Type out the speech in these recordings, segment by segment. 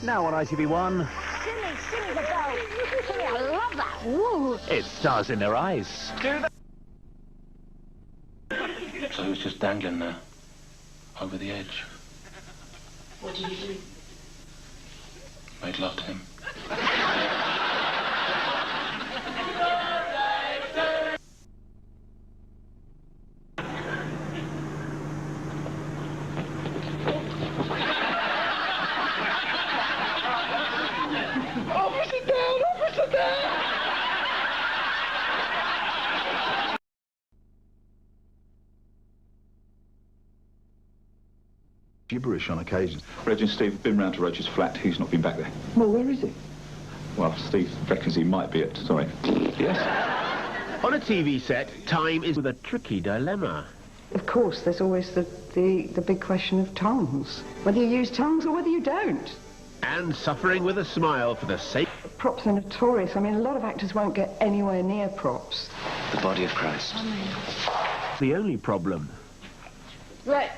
Now on ITV1. Silly the bell. Silly, I love that. Woo. It's stars in their eyes. So he was just dangling there, over the edge. What did you do? Made love to him. Officer down! Officer down! Gibberish on occasion. Reg and Steve have been round to Roger's flat. He's not been back there. Well, where is he? Well, Steve reckons he might be at... Sorry. Yes? On a TV set, time is with a tricky dilemma. Of course, there's always the big question of tongues. Whether you use tongues or whether you don't. And suffering with a smile for the sake... Props are notorious. I mean, a lot of actors won't get anywhere near props. The body of Christ. The only problem. Right.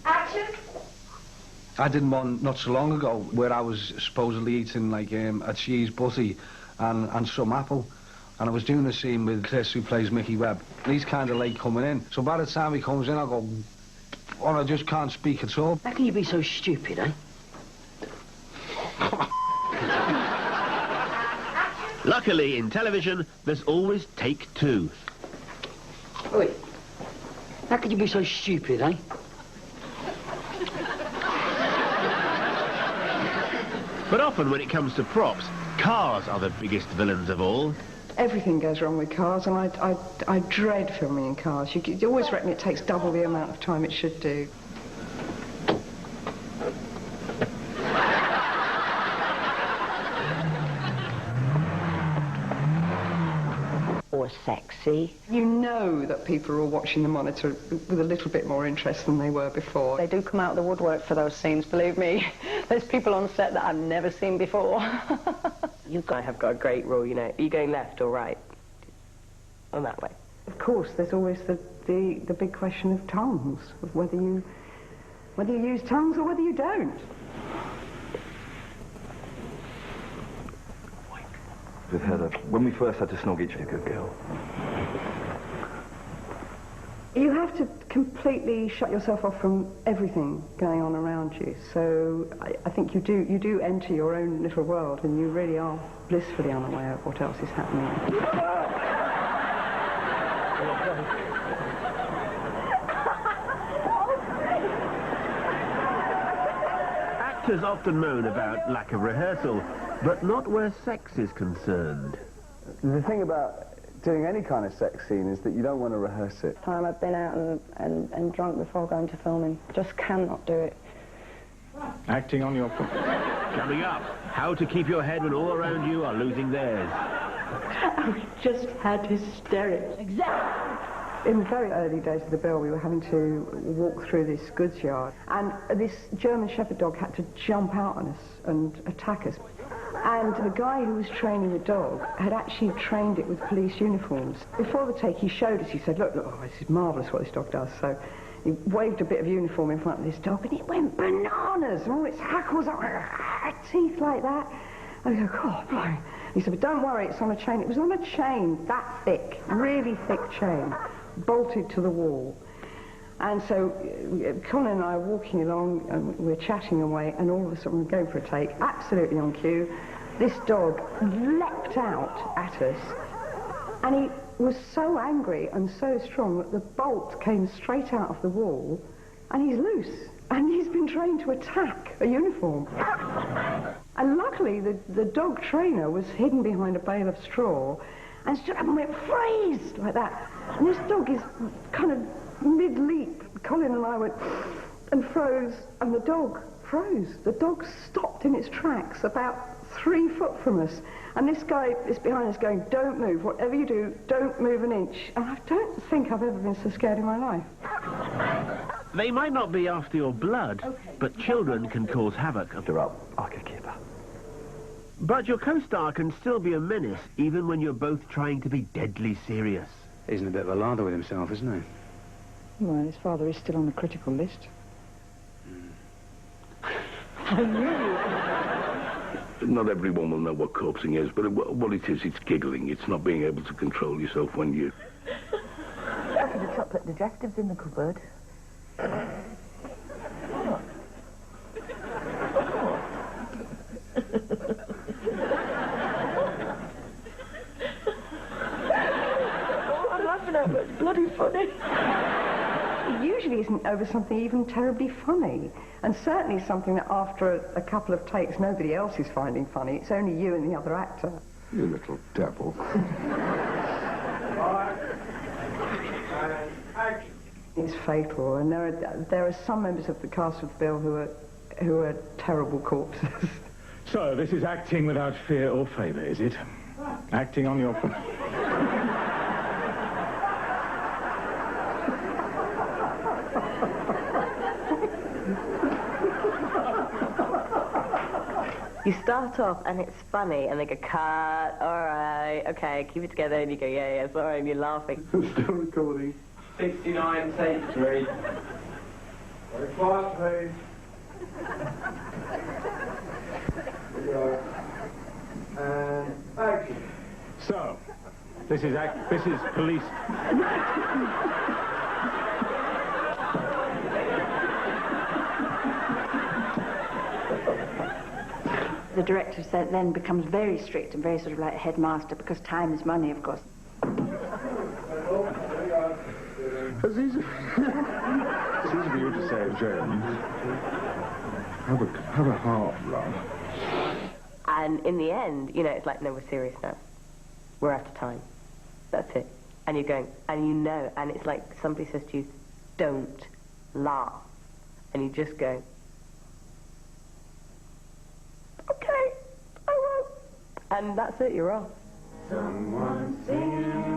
Action. I did one not so long ago where I was supposedly eating like a cheese butty and some apple, and I was doing the scene with Chris, who plays Mickey Webb. He's kind of late coming in, so by the time he comes in I go, oh, I just can't speak at all. How can you be so stupid, eh? Luckily, in television, there's always take two. Oi. How can you be so stupid, eh? But often when it comes to props, cars are the biggest villains of all. Everything goes wrong with cars, and I dread filming in cars. You always reckon it takes double the amount of time it should do. Or sexy. You know that people are all watching the monitor with a little bit more interest than they were before. They do come out of the woodwork for those scenes, believe me. There's people on set that I've never seen before. You guys have got a great rule, you know. Are you going left or right? Or that way? Of course, there's always the big question of tongues, of whether you use tongues or whether you don't. With Heather, when we first had to snog each other, good girl. You have to completely shut yourself off from everything going on around you. So I think you do enter your own little world, and you really are blissfully unaware of what else is happening. Actors often moan about lack of rehearsal, but not where sex is concerned. The thing about doing any kind of sex scene is that you don't want to rehearse it. Time I've been out and drunk before going to filming. Just cannot do it. Acting on your... Coming up, how to keep your head when all around you are losing theirs. We just had hysterics. Exactly. In the very early days of the bill, we were having to walk through this goods yard, and this German Shepherd dog had to jump out on us and attack us. And the guy who was training the dog had actually trained it with police uniforms. Before the take, he showed us, he said, look, oh, this is marvellous what this dog does. So he waved a bit of uniform in front of this dog, and it went bananas, and all its hackles, teeth like that. And we go, oh, blimey. He said, but don't worry, it's on a chain. It was on a chain that thick, really thick chain, bolted to the wall. And so Colin and I are walking along, and we're chatting away, and all of a sudden we're going for a take, absolutely on cue. This dog leapt out at us, and he was so angry and so strong that the bolt came straight out of the wall, and he's loose, and he's been trained to attack a uniform. And luckily the dog trainer was hidden behind a bale of straw and stood up and went, freeze, like that. And this dog is kind of mid-leap. Colin and I went and froze, and the dog froze. The dog stopped in its tracks about 3 foot from us, and this guy is behind us going, don't move, whatever you do, don't move an inch. And I don't think I've ever been so scared in my life. They might not be after your blood, but children can cause havoc. They're up. I could keep her. But your co-star can still be a menace, even when you're both trying to be deadly serious. He's in a bit of a lather with himself, isn't he? Well, his father is still on the critical list. I knew you. Not everyone will know what corpsing is, but what it is, it's giggling. It's not being able to control yourself when you... The chocolate digestives in the cupboard. I'm laughing at it, but it's bloody funny. It usually isn't over something even terribly funny, and certainly something that after a couple of takes nobody else is finding funny. It's only you and the other actor. You little devil. It's fatal, and there are some members of the cast of the bill who are terrible corpses. So, this is acting without fear or favour, is it? Acting on your... You start off and it's funny, and they go, cut, all right, okay, keep it together, and you go, yeah, yeah, sorry, and you're laughing. Still recording. 69, take 3. Very fast, please. And action. So, this is police... The director then becomes very strict and very sort of like a headmaster, because time is money, of course. It's easy for you to say, James. Have a heart, love. And in the end, you know, it's like, no, we're serious now. We're out of time. That's it. And you're going, and you know, and it's like somebody says to you, don't laugh. And you just go, okay, I won't. And that's it, you're off. Someone singing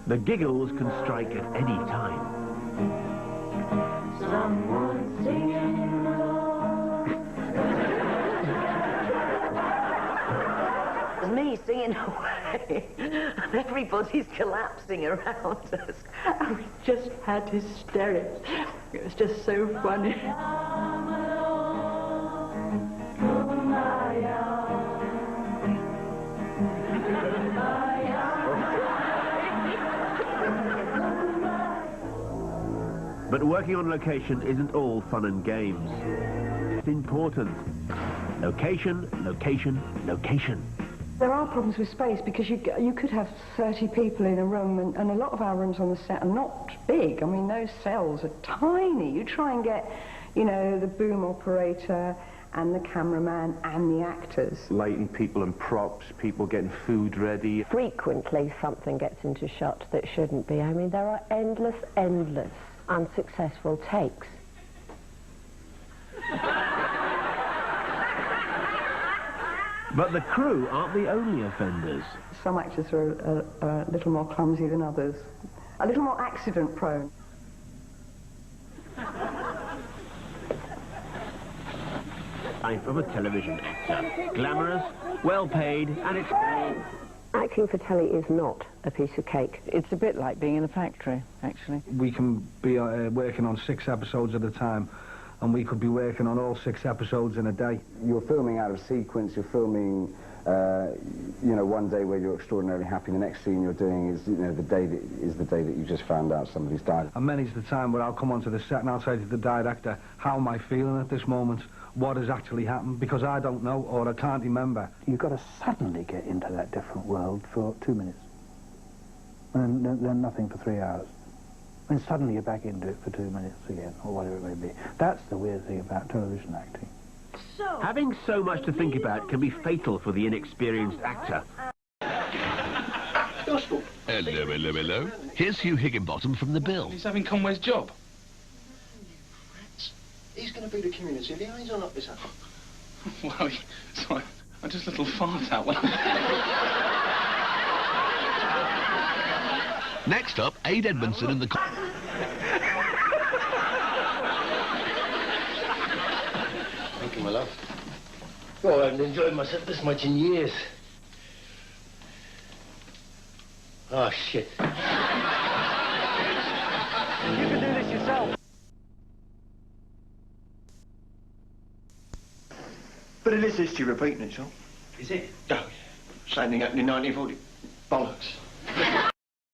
the giggles can strike at any time. Someone singing It's me singing away, and everybody's collapsing around us. And we just had hysterics. It was just so funny. But working on location isn't all fun and games. It's important. Location, location, location. There are problems with space, because you could have 30 people in a room, and a lot of our rooms on the set are not big. I mean, those cells are tiny. You try and get, you know, the boom operator and the cameraman and the actors. Lighting people and props, people getting food ready. Frequently something gets into shot that shouldn't be. I mean, there are endless unsuccessful takes. But the crew aren't the only offenders. Some actors are a little more clumsy than others, a little more accident prone. Life of a television actor. Glamorous, well paid, and it's... Acting for telly is not a piece of cake. It's a bit like being in a factory, actually. We can be working on 6 episodes at a time, and we could be working on all 6 episodes in a day. You're filming out of sequence, you're filming, you know, one day where you're extraordinarily happy, the next scene you're doing is, you know, the day that you just found out somebody's died. And many's the time where I'll come onto the set and I'll say to the director, how am I feeling at this moment? What has actually happened? Because I don't know, or I can't remember. You've got to suddenly get into that different world for 2 minutes. And then nothing for 3 hours. And suddenly you're back into it for 2 minutes again, or whatever it may be. That's the weird thing about television acting. Having so much to think about can be fatal for the inexperienced actor. Hello, hello, hello. Here's Hugh Higginbottom from The Bill. He's having Conway's job. He's going to be the community liaison officer. Well, sorry, I just a little fart out when Next up, Aid Edmondson in the... Thank you, my love. Oh, I haven't enjoyed myself this much in years. Oh, shit. But it is history repeating itself. Is it? Oh, yeah. Same thing happened in 1940. Bollocks.